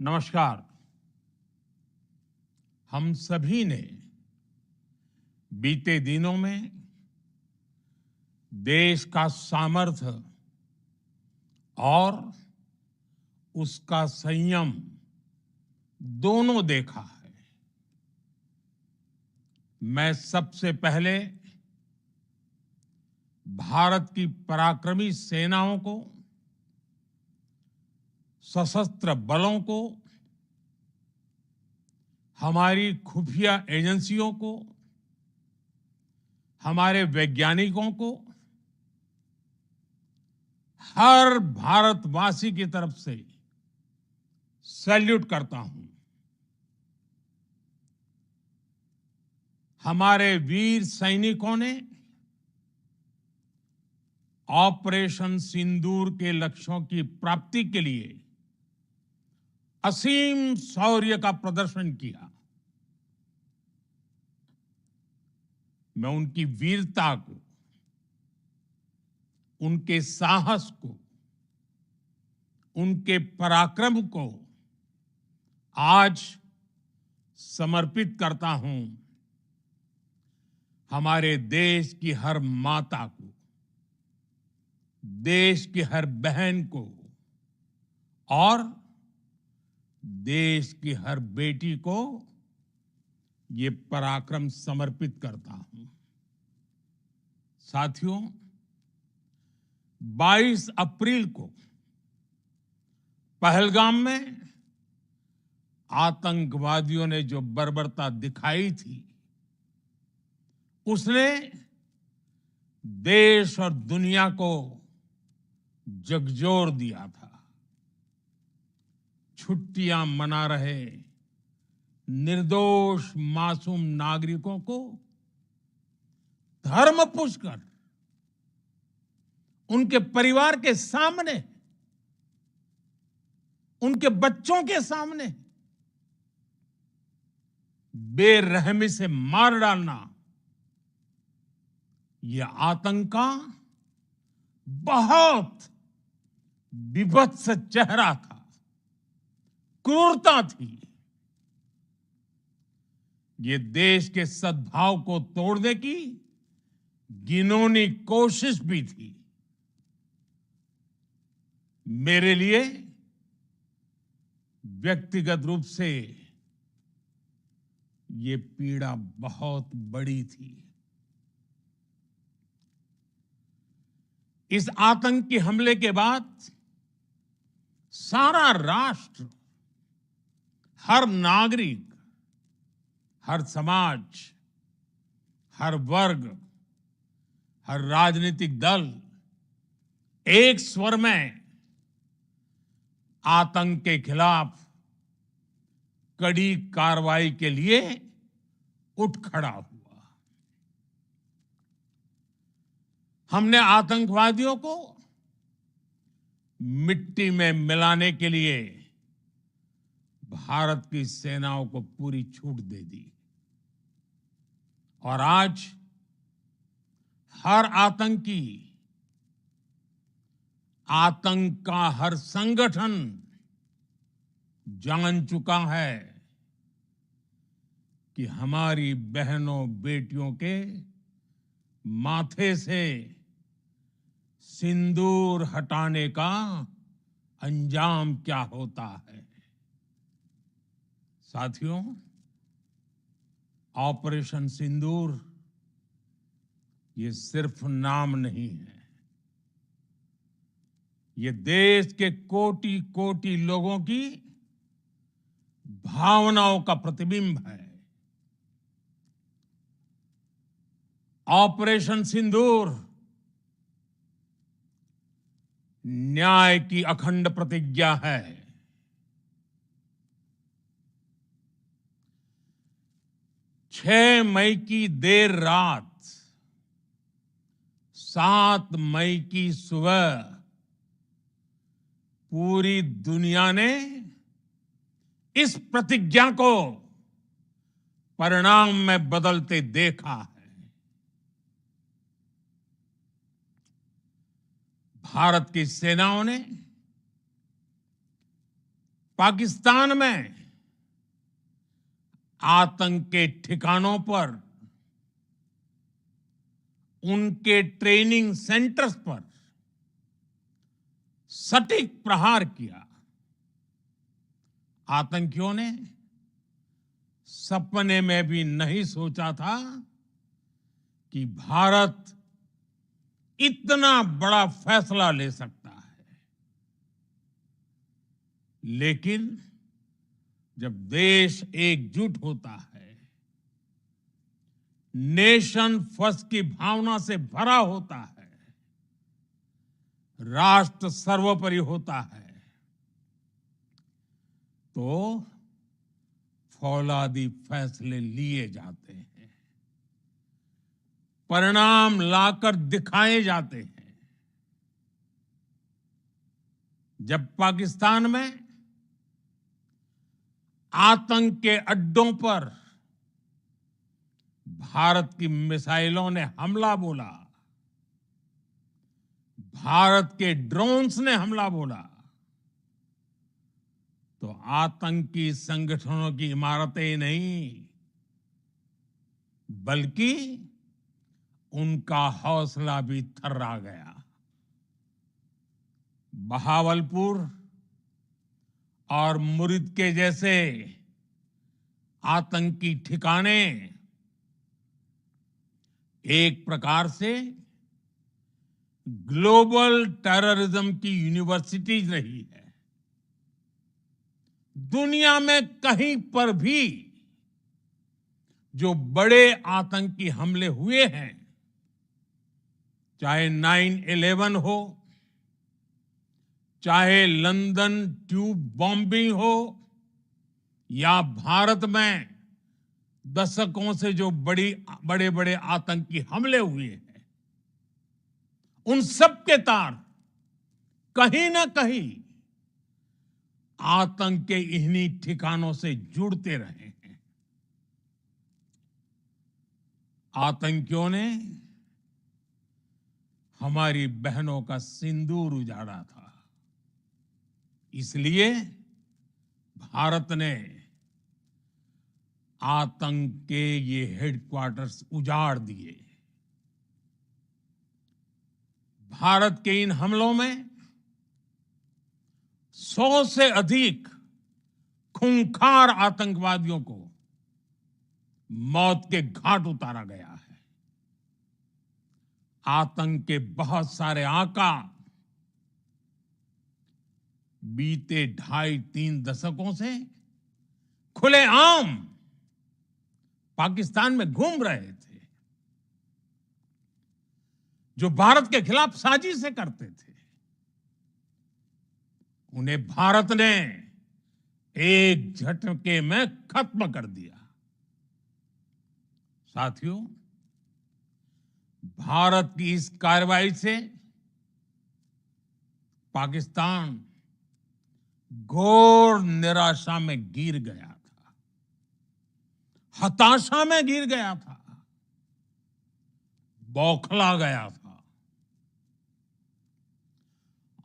नमस्कार। हम सभी ने बीते दिनों में देश का सामर्थ्य और उसका संयम दोनों देखा है। मैं सबसे पहले भारत की पराक्रमी सेनाओं को, सशस्त्र बलों को, हमारी खुफिया एजेंसियों को, हमारे वैज्ञानिकों को, हर भारतवासी की तरफ से सैल्यूट करता हूं। हमारे वीर सैनिकों ने ऑपरेशन सिंदूर के लक्ष्यों की प्राप्ति के लिए असीम शौर्य का प्रदर्शन किया। मैं उनकी वीरता को, उनके साहस को, उनके पराक्रम को आज समर्पित करता हूं हमारे देश की हर माता को, देश की हर बहन को और देश की हर बेटी को ये पराक्रम समर्पित करता हूं। साथियों, 22 अप्रैल को पहलगाम में आतंकवादियों ने जो बर्बरता दिखाई थी, उसने देश और दुनिया को झकझोर दिया था। छुट्टियां मना रहे निर्दोष मासूम नागरिकों को धर्म पूछकर उनके परिवार के सामने, उनके बच्चों के सामने बेरहमी से मार डालना, यह आतंक का बहुत विभत्स चेहरा था, क्रूरता थी। ये देश के सद्भाव को तोड़ने की घिनौनी कोशिश भी थी। मेरे लिए व्यक्तिगत रूप से ये पीड़ा बहुत बड़ी थी। इस आतंकी हमले के बाद सारा राष्ट्र, हर नागरिक, हर समाज, हर वर्ग, हर राजनीतिक दल एक स्वर में आतंक के खिलाफ कड़ी कार्रवाई के लिए उठ खड़ा हुआ। हमने आतंकवादियों को मिट्टी में मिलाने के लिए भारत की सेनाओं को पूरी छूट दे दी और आज हर आतंकी, आतंक का हर संगठन जान चुका है कि हमारी बहनों बेटियों के माथे से सिंदूर हटाने का अंजाम क्या होता है। साथियों, ऑपरेशन सिंदूर ये सिर्फ नाम नहीं है, ये देश के कोटि कोटि लोगों की भावनाओं का प्रतिबिंब है। ऑपरेशन सिंदूर न्याय की अखंड प्रतिज्ञा है। 6 मई की देर रात, 7 मई की सुबह पूरी दुनिया ने इस प्रतिज्ञा को परिणाम में बदलते देखा है। भारत की सेनाओं ने पाकिस्तान में आतंक के ठिकानों पर, उनके ट्रेनिंग सेंटर्स पर सटीक प्रहार किया। आतंकियों ने सपने में भी नहीं सोचा था कि भारत इतना बड़ा फैसला ले सकता है। लेकिन जब देश एकजुट होता है, नेशन फर्स्ट की भावना से भरा होता है, राष्ट्र सर्वोपरि होता है, तो फौलादी फैसले लिए जाते हैं, परिणाम लाकर दिखाए जाते हैं। जब पाकिस्तान में आतंक के अड्डों पर भारत की मिसाइलों ने हमला बोला, भारत के ड्रोन्स ने हमला बोला, तो आतंकी संगठनों की इमारतें नहीं, बल्कि उनका हौसला भी थर्रा गया। बहावलपुर और मुरिद के जैसे आतंकी ठिकाने एक प्रकार से ग्लोबल टेररिज्म की यूनिवर्सिटीज रही है। दुनिया में कहीं पर भी जो बड़े आतंकी हमले हुए हैं, चाहे 9/11 हो, चाहे लंदन ट्यूब बॉम्बिंग हो, या भारत में दशकों से जो बड़े बड़े आतंकी हमले हुए हैं, उन सब के तार कहीं ना कहीं आतंक के इन्हीं ठिकानों से जुड़ते रहे हैं। आतंकियों ने हमारी बहनों का सिंदूर उजाड़ा था, इसलिए भारत ने आतंक के ये हेडक्वार्टर्स उजाड़ दिए। भारत के इन हमलों में 100 से अधिक खूंखार आतंकवादियों को मौत के घाट उतारा गया है। आतंक के बहुत सारे आका बीते 2.5-3 दशकों से खुलेआम पाकिस्तान में घूम रहे थे, जो भारत के खिलाफ साजिशें करते थे। उन्हें भारत ने एक झटके में खत्म कर दिया। साथियों, भारत की इस कार्रवाई से पाकिस्तान घोर निराशा में गिर गया था, हताशा में गिर गया था, बौखला गया था।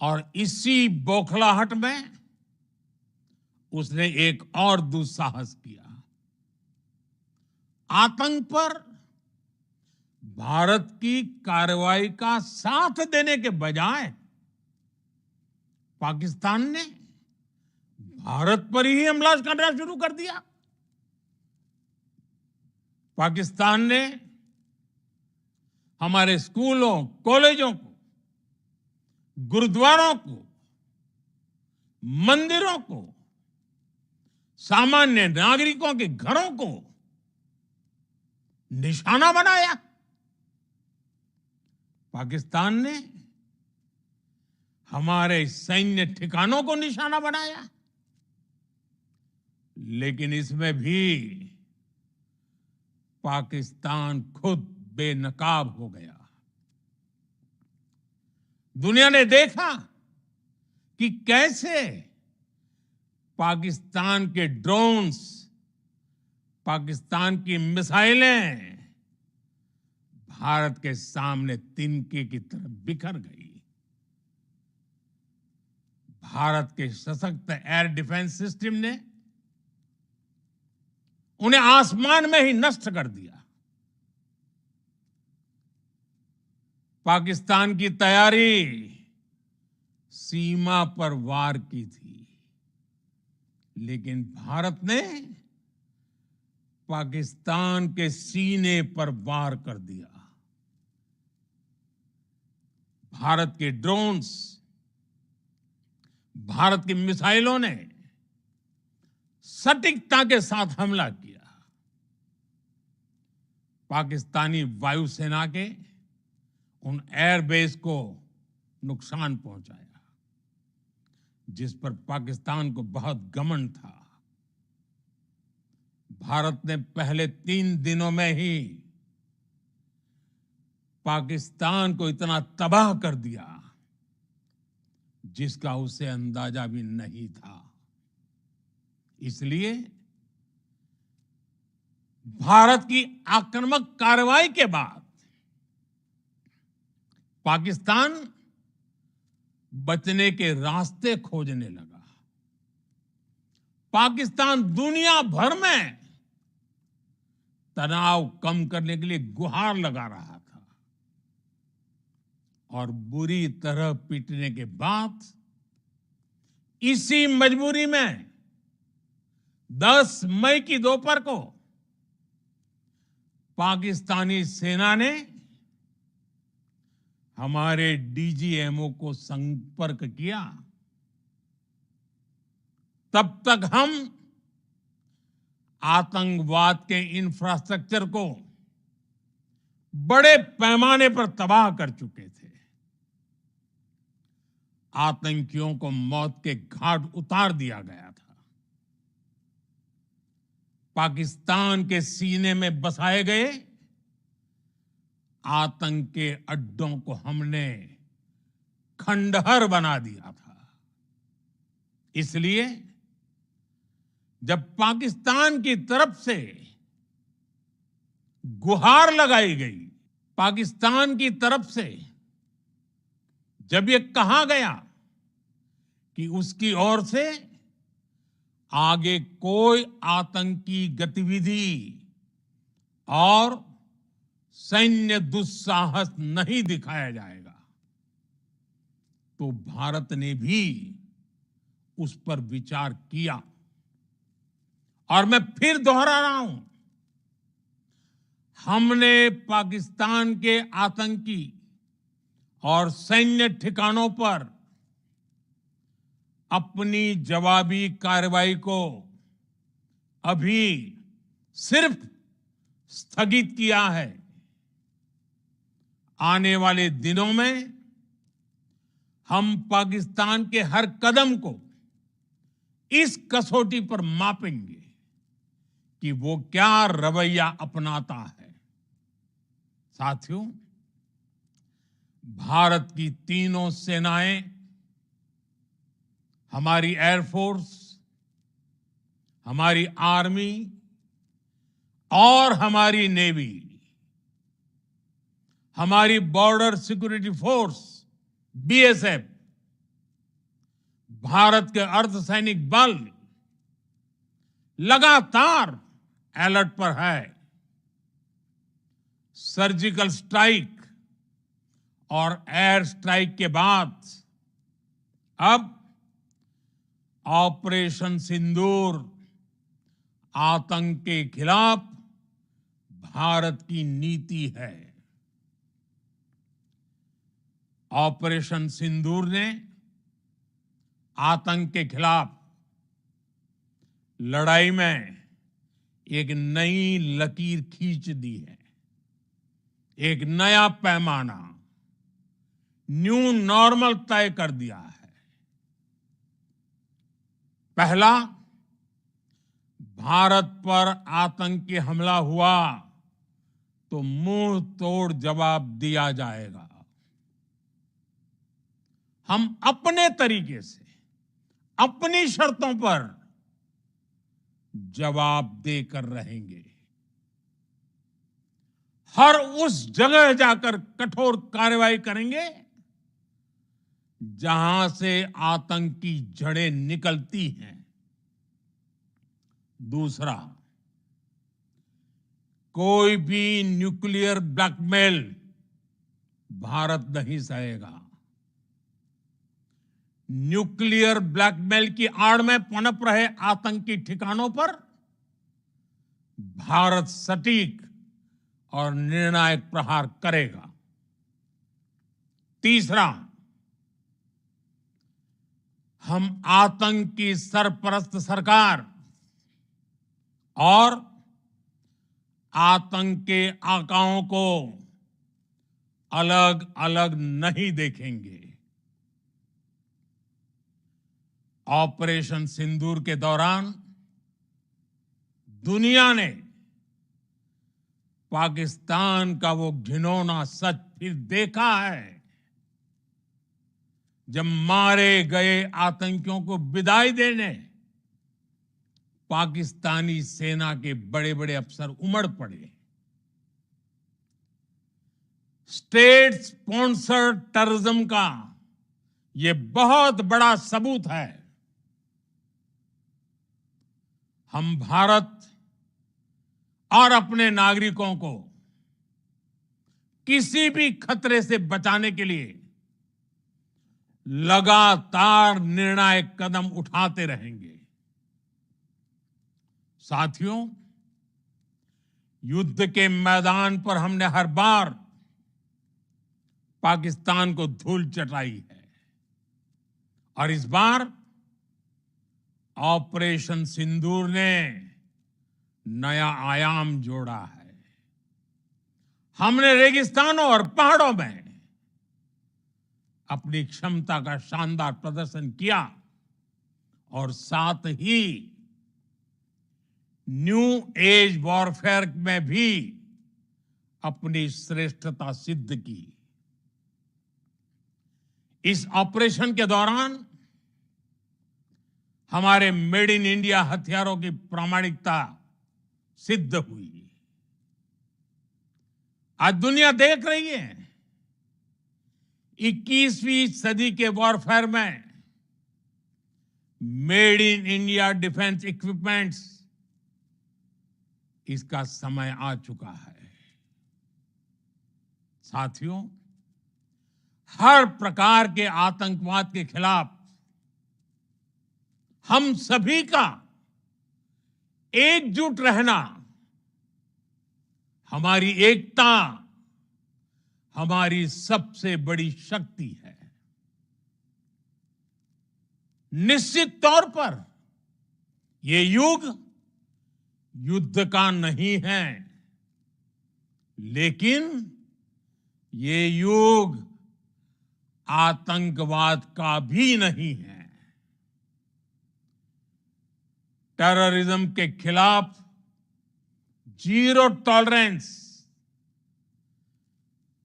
और इसी बौखलाहट में उसने एक और दुस्साहस किया। आतंक पर भारत की कार्रवाई का साथ देने के बजाय पाकिस्तान ने भारत पर ही हमला करना शुरू कर दिया। पाकिस्तान ने हमारे स्कूलों, कॉलेजों को, गुरुद्वारों को, मंदिरों को, सामान्य नागरिकों के घरों को निशाना बनाया। पाकिस्तान ने हमारे सैन्य ठिकानों को निशाना बनाया। लेकिन इसमें भी पाकिस्तान खुद बेनकाब हो गया। दुनिया ने देखा कि कैसे पाकिस्तान के ड्रोन्स, पाकिस्तान की मिसाइलें भारत के सामने तिनके की तरह बिखर गई। भारत के सशक्त एयर डिफेंस सिस्टम ने उन्हें आसमान में ही नष्ट कर दिया। पाकिस्तान की तैयारी सीमा पर वार की थी, लेकिन भारत ने पाकिस्तान के सीने पर वार कर दिया। भारत के ड्रोन्स, भारत की मिसाइलों ने सटीकता के साथ हमला किया। पाकिस्तानी वायुसेना के उन एयरबेस को नुकसान पहुंचाया, जिस पर पाकिस्तान को बहुत घमंड था। भारत ने पहले 3 दिनों में ही पाकिस्तान को इतना तबाह कर दिया जिसका उसे अंदाजा भी नहीं था। इसलिए भारत की आक्रामक कार्रवाई के बाद पाकिस्तान बचने के रास्ते खोजने लगा। पाकिस्तान दुनिया भर में तनाव कम करने के लिए गुहार लगा रहा था और बुरी तरह पीटने के बाद इसी मजबूरी में 10 मई की दोपहर को पाकिस्तानी सेना ने हमारे डीजीएमओ को संपर्क किया। तब तक हम आतंकवाद के इंफ्रास्ट्रक्चर को बड़े पैमाने पर तबाह कर चुके थे। आतंकियों को मौत के घाट उतार दिया गया था। पाकिस्तान के सीने में बसाए गए आतंक के अड्डों को हमने खंडहर बना दिया था। इसलिए जब पाकिस्तान की तरफ से गुहार लगाई गई, पाकिस्तान की तरफ से जब ये कहा गया कि उसकी ओर से आगे कोई आतंकी गतिविधि और सैन्य दुस्साहस नहीं दिखाया जाएगा, तो भारत ने भी उस पर विचार किया। और मैं फिर दोहरा रहा हूं, हमने पाकिस्तान के आतंकी और सैन्य ठिकानों पर अपनी जवाबी कार्रवाई को अभी सिर्फ स्थगित किया है। आने वाले दिनों में हम पाकिस्तान के हर कदम को इस कसौटी पर मापेंगे कि वो क्या रवैया अपनाता है। साथियों, भारत की तीनों सेनाएं, हमारी एयरफोर्स, हमारी आर्मी और हमारी नेवी, हमारी border security force BSF, Bharat के अर्धसैनिक बल लगातार अलर्ट पर है। सर्जिकल स्ट्राइक और एयर स्ट्राइक के बाद अब ऑपरेशन सिंदूर आतंक के खिलाफ भारत की नीति है। ऑपरेशन सिंदूर ने आतंक के खिलाफ लड़ाई में एक नई लकीर खींच दी है, एक नया पैमाना, न्यू नॉर्मल तय कर दिया है। पहला, भारत पर आतंकी हमला हुआ तो मुंह तोड़ जवाब दिया जाएगा। हम अपने तरीके से, अपनी शर्तों पर जवाब देकर रहेंगे। हर उस जगह जाकर कठोर कार्रवाई करेंगे जहां से आतंक की जड़ें निकलती हैं। दूसरा, कोई भी न्यूक्लियर ब्लैकमेल भारत नहीं सहेगा। न्यूक्लियर ब्लैकमेल की आड़ में पनप रहे आतंकी ठिकानों पर भारत सटीक और निर्णायक प्रहार करेगा। तीसरा, हम आतंक की सरपरस्त सरकार और आतंक के आकाओं को अलग अलग नहीं देखेंगे। ऑपरेशन सिंदूर के दौरान दुनिया ने पाकिस्तान का वो घिनौना सच फिर देखा है, जब मारे गए आतंकियों को विदाई देने पाकिस्तानी सेना के बड़े बड़े अफसर उमड़ पड़े। स्टेट स्पॉन्सर्ड टेररिज्म का ये बहुत बड़ा सबूत है। हम भारत और अपने नागरिकों को किसी भी खतरे से बचाने के लिए लगातार निर्णायक कदम उठाते रहेंगे। साथियों, युद्ध के मैदान पर हमने हर बार पाकिस्तान को धूल चटाई है और इस बार ऑपरेशन सिंदूर ने नया आयाम जोड़ा है। हमने रेगिस्तानों और पहाड़ों में अपनी क्षमता का शानदार प्रदर्शन किया और साथ ही न्यू एज वॉरफेयर में भी अपनी श्रेष्ठता सिद्ध की। इस ऑपरेशन के दौरान हमारे मेड इन इंडिया हथियारों की प्रामाणिकता सिद्ध हुई। आज दुनिया देख रही है 21वीं सदी के वॉरफेयर में made in India defence equipments, इसका समय आ चुका है। साथियों, हर प्रकार के आतंकवाद के खिलाफ हम सभी का एकजुट रहना, हमारी एकता हमारी सबसे बड़ी शक्ति है। निश्चित तौर पर ये युग युद्ध का नहीं है, लेकिन ये युग आतंकवाद का भी नहीं है। टेररिज्म के खिलाफ जीरो टॉलरेंस,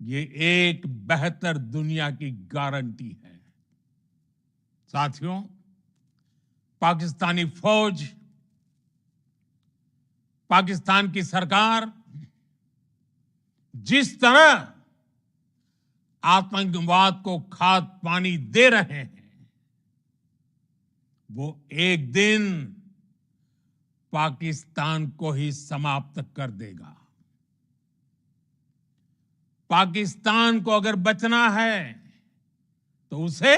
ये एक बेहतर दुनिया की गारंटी है। साथियों, पाकिस्तानी फौज, पाकिस्तान की सरकार जिस तरह आतंकवाद को खाद पानी दे रहे हैं, वो एक दिन पाकिस्तान को ही समाप्त कर देगा। पाकिस्तान को अगर बचना है तो उसे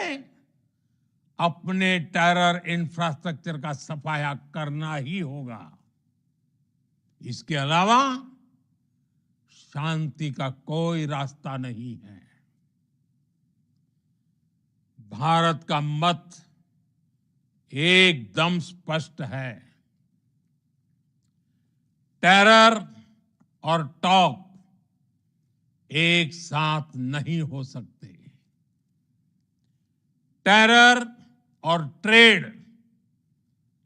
अपने टेरर इंफ्रास्ट्रक्चर का सफाया करना ही होगा। इसके अलावा शांति का कोई रास्ता नहीं है। भारत का मत एकदम स्पष्ट है। टेरर और टॉक एक साथ नहीं हो सकते। टेरर और ट्रेड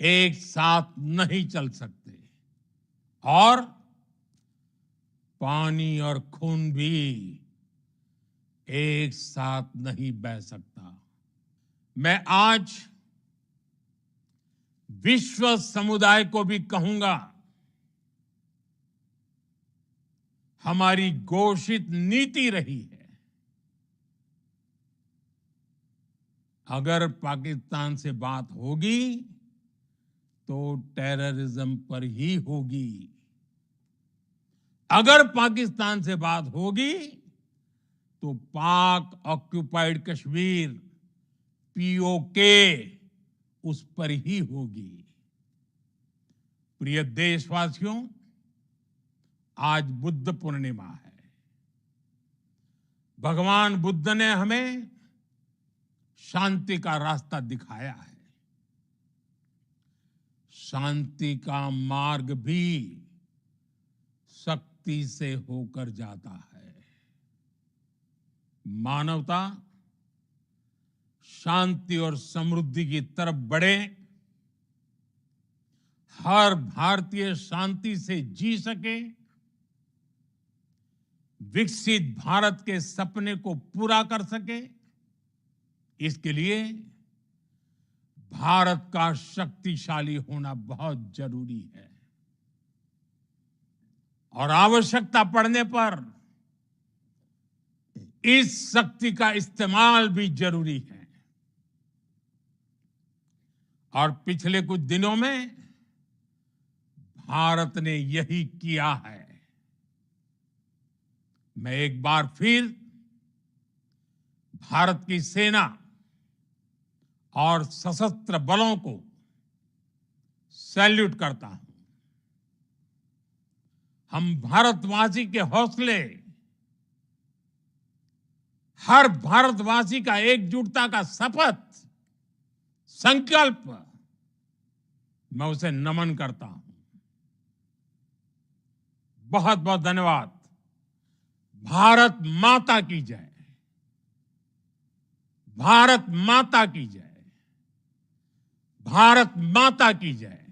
एक साथ नहीं चल सकते और पानी और खून भी एक साथ नहीं बह सकता। मैं आज विश्व समुदाय को भी कहूंगा, हमारी घोषित नीति रही है अगर पाकिस्तान से बात होगी तो टेररिज्म पर ही होगी। अगर पाकिस्तान से बात होगी तो पाक ऑक्युपाइड कश्मीर पीओके उस पर ही होगी। प्रिय देशवासियों, आज बुद्ध पूर्णिमा है। भगवान बुद्ध ने हमें शांति का रास्ता दिखाया है। शांति का मार्ग भी शक्ति से होकर जाता है। मानवता शांति और समृद्धि की तरफ बढ़े, हर भारतीय शांति से जी सके, विकसित भारत के सपने को पूरा कर सके, इसके लिए भारत का शक्तिशाली होना बहुत जरूरी है। और आवश्यकता पड़ने पर इस शक्ति का इस्तेमाल भी जरूरी है। और पिछले कुछ दिनों में भारत ने यही किया है। मैं एक बार फिर भारत की सेना और सशस्त्र बलों को सैल्यूट करता हूं। हम भारतवासी के हौसले, हर भारतवासी का एकजुटता का शपथ, संकल्प, मैं उसे नमन करता हूं। बहुत बहुत धन्यवाद। भारत माता की जय। भारत माता की जय। भारत माता की जय।